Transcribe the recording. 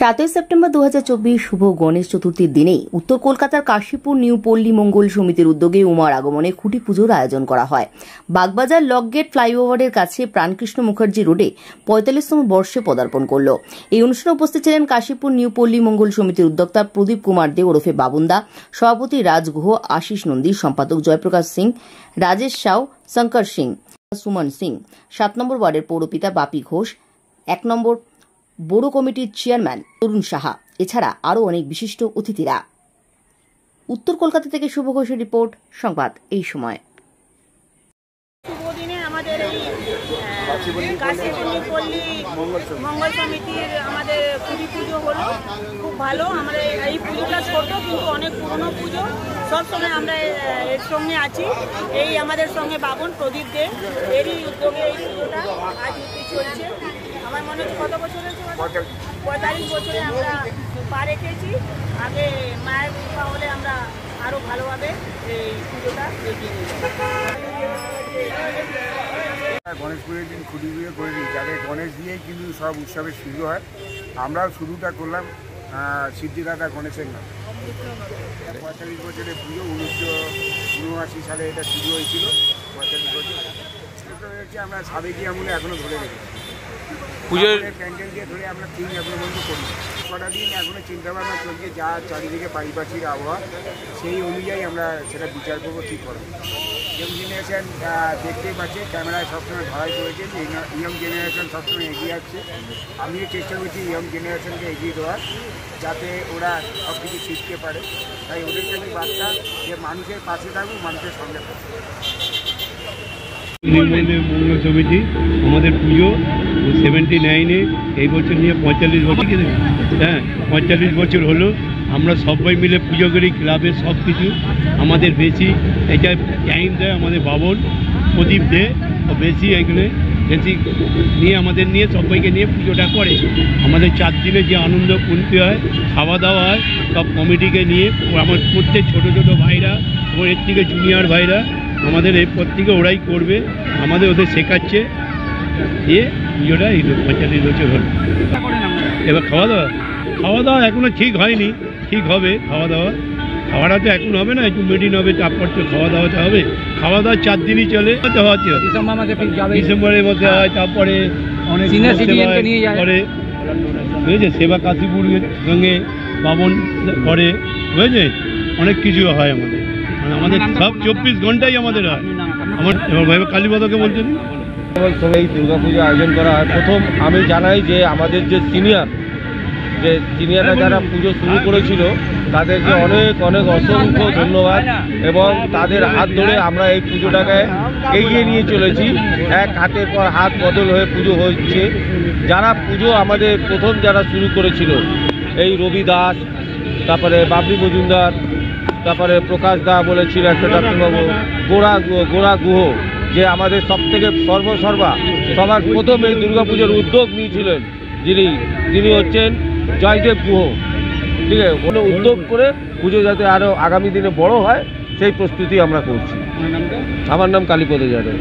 7 September 2024 শুভ গণেশ চতুর্থীর দিনেই উত্তর কলকাতার কাশীপুর নিউ পল্লী মঙ্গল সমিতির উদ্যোগে উমার আগমনে খুঁটি পুজোর আয়োজন করা হয়। বাগবাজার লকগেট ফ্লাইওভারের কাছে প্রাণকৃষ্ণ মুখার্জি রোডে 45তম বর্ষে পদার্পণ করল। এই অনুষ্ঠানে উপস্থিত ছিলেন কাশীপুর নিউ পল্লী মঙ্গল সমিতির উদ্যোক্তা প্রদীপ কুমার দে ওরফে বাবুন্দা, সভাপতি রাজ গুহ, আশিস নন্দী, সম্পাদক জয়প্রকাশ সিং, রাজেশ সাউ, শঙ্কর সিং, সুমন সিং, 7 নম্বর ওয়ার্ডের পৌরপিতা বাপি ঘোষ, 1 নম্বর বড় কমিটির চেয়ারম্যান তরুণ সাহা, এছাড়া আরও অনেক বিশিষ্ট অতিথিরা। উত্তর কলকাতা থেকে শুভ ঘোষের রিপোর্ট, সংবাদ এই সময়। শুভ দিনে আমাদের এই কাশীপুর পল্লী মঙ্গল সমিতির আমাদের পুজো হলো, খুব ভালো। আমরা এই পুজোটা ছোট কিন্তু অনেক পুরনো পুজো, সবসময় আমরা এর সঙ্গে আছি। এই আমাদের সঙ্গে বাবন প্রদীপ দে, এরই উদ্যোগে এই পুজোটা আজ চলছে। আমার মনে হচ্ছে কত বছর হয়েছে, 45 বছরে আমরা পা রেখেছি। আগে মায়ের কৃপা হলে আমরা আরও ভালোভাবে এই পুজোটা এগিয়ে নিয়ে যাব। গণেশ পুজোর দিন খুঁটি পুজো করে দিই, যাতে গণেশ দিয়েই কিন্তু সব উৎসবের শুরু হয়। আমরাও শুরুটা করলাম সিদ্ধিদাতা গণেশের নাম। 45 বছরের পুজো, 1979 সালে এটা শুরু হয়েছিল। 45 বছর হচ্ছে আমরা সাবেকি আমলে এখনও ধরে রেখেছি। পুজোর প্যান্ডেল দিয়ে ধরে আমরা ঠিক এখনো পর্যন্ত করি। কটা দিন এখনো চিন্তাভাবনা চলছে, যা চারিদিকে পারিপার্শ্বিক আবহাওয়া সেই অনুযায়ী আমরা সেটা বিচার করবো, ঠিক করবো। ইয়ং জেনারেশন দেখতেই পাচ্ছে, ক্যামেরায় সবসময় ধরাই করেছে যে ইয়ং জেনারেশন সবসময় এগিয়ে আসছে। আমিও চেষ্টা করছি ইয়ং জেনারেশনকে এগিয়ে দেওয়ার, যাতে ওরা সব কিছু শিখতে পারে। তাই ওদেরকে আমি বার্তা যে মানুষের পাশে থাকুক, মানুষের সঙ্গে থাকুক। মঙ্গল সমিতি আমাদের পুজো 79-এ, এই বছর নিয়ে 45 বছর। হ্যাঁ, 45 বছর হলো। আমরা সবাই মিলে পুজো করি, ক্লাবের সব কিছু। আমাদের বেশি এটা টাইম দেয় আমাদের বাবন প্রদীপ দে, বেশি এখানে বেশি নিয়ে আমাদের নিয়ে সবাইকে নিয়ে পুজোটা করে। আমাদের 4 দিনে যে আনন্দ কুন্তি হয়, খাওয়া দাওয়া হয়, সব কমিটিকে নিয়ে। আমার প্রত্যেক ছোটো ছোটো ভাইরা এবং এর থেকে জুনিয়র ভাইরা আমাদের এরপর থেকে ওরাই করবে, আমাদের ওদের শেখাচ্ছে। দিয়ে পুজোটা এই 45 বছর হল। এবার খাওয়া দাওয়া এখনও ঠিক হয়নি, ঠিক হবে। খাওয়াটা তো এখন হবে না, একটু মিটিং হবে, তারপর তো খাওয়া দাওয়াটা হবে। খাওয়া দাওয়া 4 দিনই চলে হচ্ছে। ডিসেম্বরের মধ্যে হয়, তারপরে অনেক করে বুঝেছে, সেবা কাশীপুরের সঙ্গে বামন করে, বুঝেছে, অনেক কিছু হয় আমাদের সব 24 ঘন্টাই আমাদের হয়। এবার ভাই কালীপদকে বলছেন এই দুর্গা পুজো আয়োজন করা হয়। প্রথম আমি জানাই যে আমাদের যে সিনিয়ররা যারা পুজো শুরু করেছিল তাদেরকে অনেক অনেক অসংখ্য ধন্যবাদ, এবং তাদের হাত ধরে আমরা এই পুজোটাকে এগিয়ে নিয়ে চলেছি। এক হাতের পর হাত বদল হয়ে পুজো হচ্ছে। যারা পুজো আমাদের প্রথম যারা শুরু করেছিল, এই রবি দাস, তারপরে বাবলি মজুমদার, তারপরে প্রকাশ দা বলেছিল একটা ডাক্তারবাবু, গোড়া গুহ, যে আমাদের সবথেকে সবার প্রথম এই দুর্গাপুজোর উদ্যোগ নিয়েছিলেন, যিনি হচ্ছেন জয়দেব গুহ। ঠিক আছে, কোনো উদ্যোগ করে পুজো যাতে আরও আগামী দিনে বড় হয় সেই প্রস্তুতি আমরা করছি। আমার নাম কালীপদ যাদব।